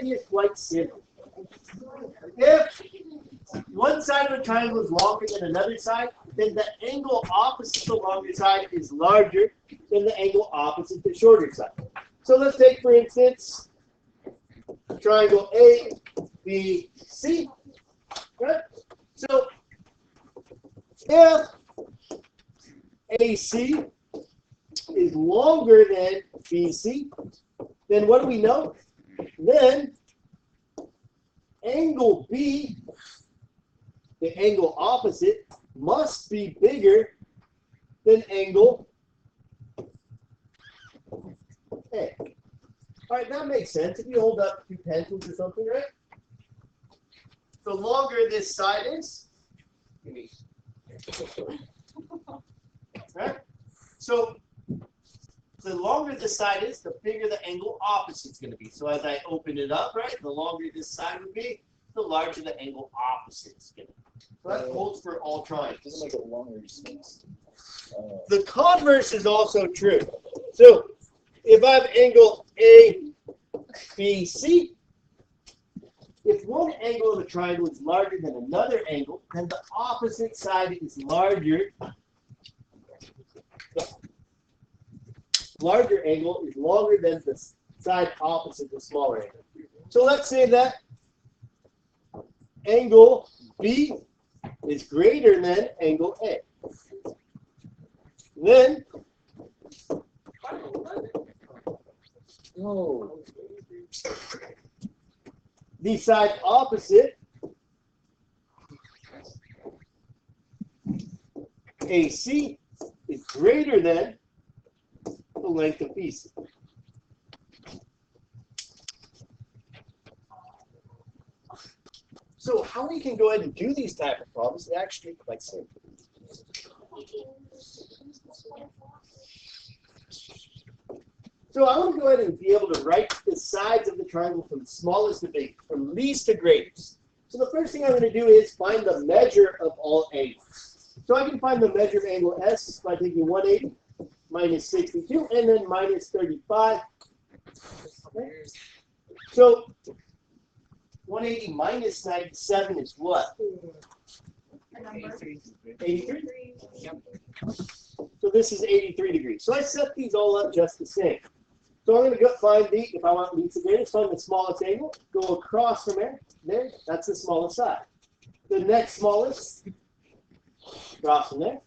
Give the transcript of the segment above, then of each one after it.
idea is quite simple. If one side of a triangle is longer than another side, then the angle opposite the longer side is larger than the angle opposite the shorter side. So let's take, for instance, triangle ABC. Right? So if AC is longer than BC, then what do we know? Then angle B, the angle opposite, must be bigger than angle A. All right, that makes sense. If you hold up two pencils or something, right? The longer this side is, right? So the longer this side is, the bigger the angle opposite is going to be. So as I open it up, right, the longer this side would be, the larger the angle opposite is going to be. So that holds for all triangles. Doesn't make it longer. The converse is also true. So if I have angle ABC, if one angle of the triangle is larger than another angle, then the opposite side is larger. The larger angle is longer than the side opposite the smaller angle. So let's say that angle B is greater than angle A. Then the side opposite AC is greater than the length of BC. So how we can go ahead and do these type of problems is actually quite simple. So I want to go ahead and be able to write the sides of the triangle from smallest to big, from least to greatest. So the first thing I'm going to do is find the measure of all angles. So I can find the measure of angle S by taking 180 minus 62 and then minus 35. Okay. So 180 minus 97 is what? 83? Yep. So this is 83 degrees. So I set these all up just the same. So I'm going to go find the, if I want least to greatest, find the smallest angle, go across from there, that's the smallest side. The next smallest, across from there.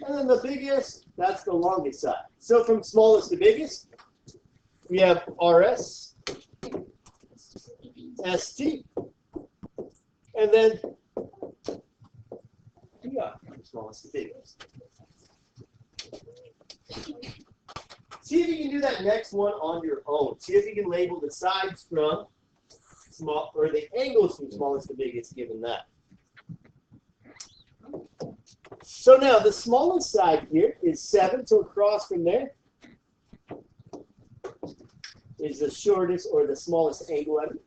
And then the biggest, that's the longest side. So from smallest to biggest, we have RS, ST, and then PR, from smallest to biggest. See if you can do that next one on your own. See if you can label the sides from small, or the angles from smallest to biggest, given that. So now the smallest side here is 7, so across from there is the shortest or the smallest angle ever.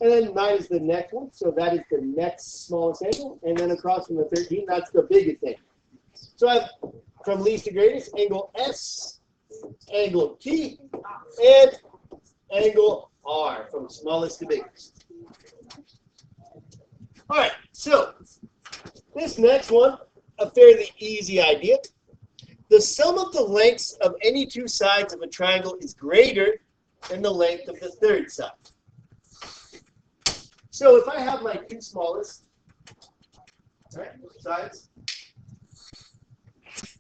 And then 9 is the next one, so that is the next smallest angle. And then across from the 13, that's the biggest angle. So I have from least to greatest, angle S, angle T, and angle R from smallest to biggest. All right, so this next one, a fairly easy idea. The sum of the lengths of any two sides of a triangle is greater than the length of the third side. So if I have my two smallest sides,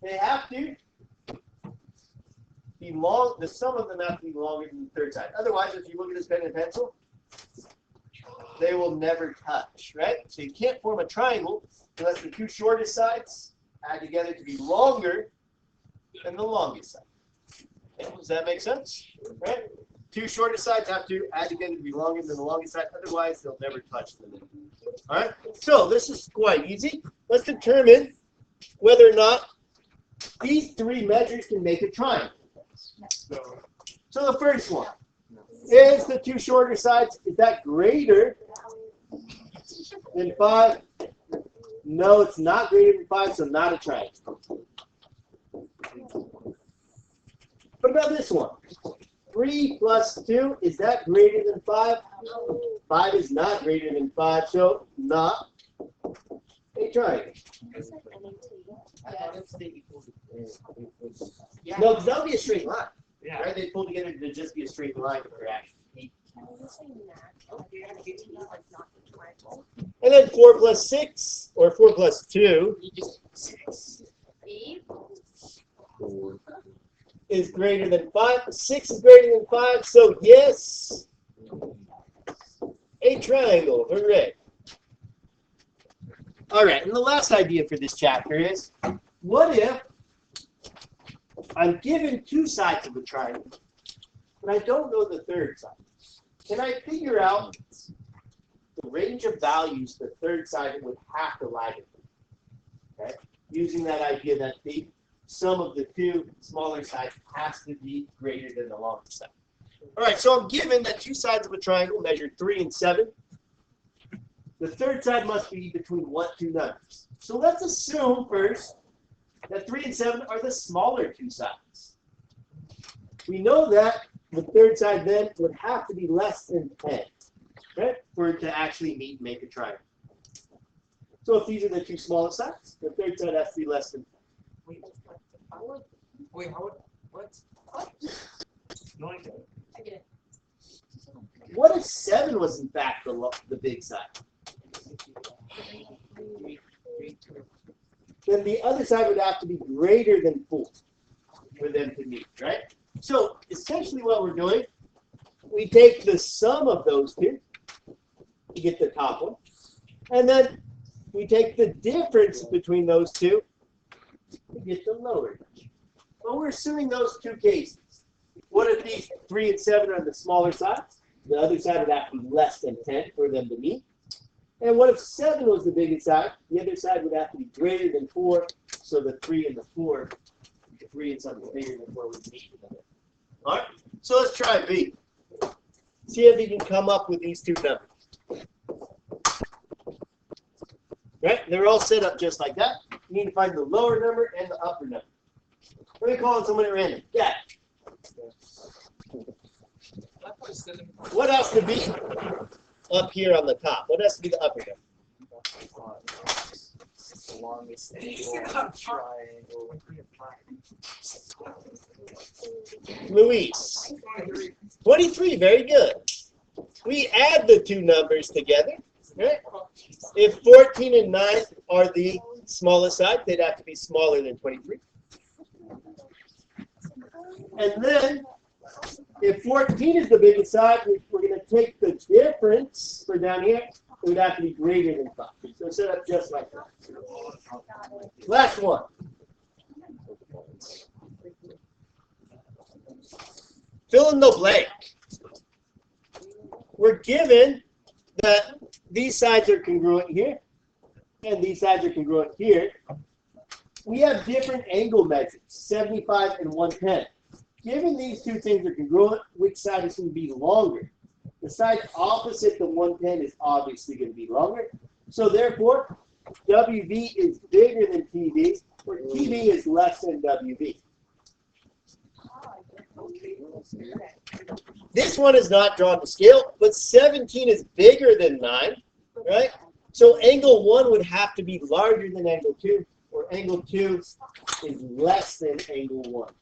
they have to be long, the sum of them have to be longer than the third side. Otherwise, if you look at this pen and pencil, they will never touch, right? So you can't form a triangle unless the two shortest sides add together to be longer than the longest side. Okay, does that make sense? Right? Two shortest sides have to add together to be longer than the longest side. Otherwise, they'll never touch them. All right? So this is quite easy. Let's determine whether or not these three measures can make a triangle. So the first one is the two shorter sides. Is that greater than 5? No, it's not greater than 5, so not a triangle. What about this one? 3 plus 2, is that greater than 5? 5 is not greater than 5, so not a triangle. No, because that would be a straight line. Yeah. Right? They pull together to just be a straight line for their action. And then 4 plus 6, or 4 plus 2, is greater than 5. 6 is greater than 5, so yes, a triangle. Hooray. All right, and the last idea for this chapter is, what if I'm given 2 sides of a triangle, but I don't know the third side? Can I figure out the range of values the third side would have to lie within? Okay? Using that idea that the sum of the 2 smaller sides has to be greater than the longer side. All right, so I'm given that 2 sides of a triangle measure 3 and 7. The third side must be between what 2 numbers? So let's assume first that 3 and 7 are the smaller 2 sides. We know that the third side then would have to be less than 10, right, for it to actually meet and make a triangle. So if these are the 2 smallest sides, the third side has to be less than 10. Wait, what? No idea. What if 7 was in fact the big side? Then the other side would have to be greater than 4 for them to meet, right? So essentially what we're doing, we take the sum of those 2 to get the top one, and then we take the difference between those 2 to get the lower. Well, we're assuming those 2 cases. What if these 3 and 7 are the smaller sides? The other side would have to be less than 10 for them to meet. And what if 7 was the biggest side? The other side would have to be greater than 4, so the 3 and the 4, the 3 and something bigger than 4 would meet. All right, so let's try B. See if you can come up with these 2 numbers. Right? They're all set up just like that. You need to find the lower number and the upper number. Let me call on someone at random. Yeah. What has to be up here on the top? What has to be the upper number? The longest angle triangle. Luis. 23, very good. We add the 2 numbers together. Right? If 14 and 9 are the smallest side, they'd have to be smaller than 23. And then, if 14 is the biggest side, we're going to take the difference for down here. It would have to be greater than 5. So set up just like that. Last one. Fill in the blank. We're given that these sides are congruent here, and these sides are congruent here. We have different angle measures, 75 and 110. Given these 2 things are congruent, which side is going to be longer? The side opposite the 110 is obviously going to be longer. So therefore, WV is bigger than TV, or TV is less than WV. This one is not drawn to scale, but 17 is bigger than 9, right? So angle 1 would have to be larger than angle 2, or angle 2 is less than angle 1.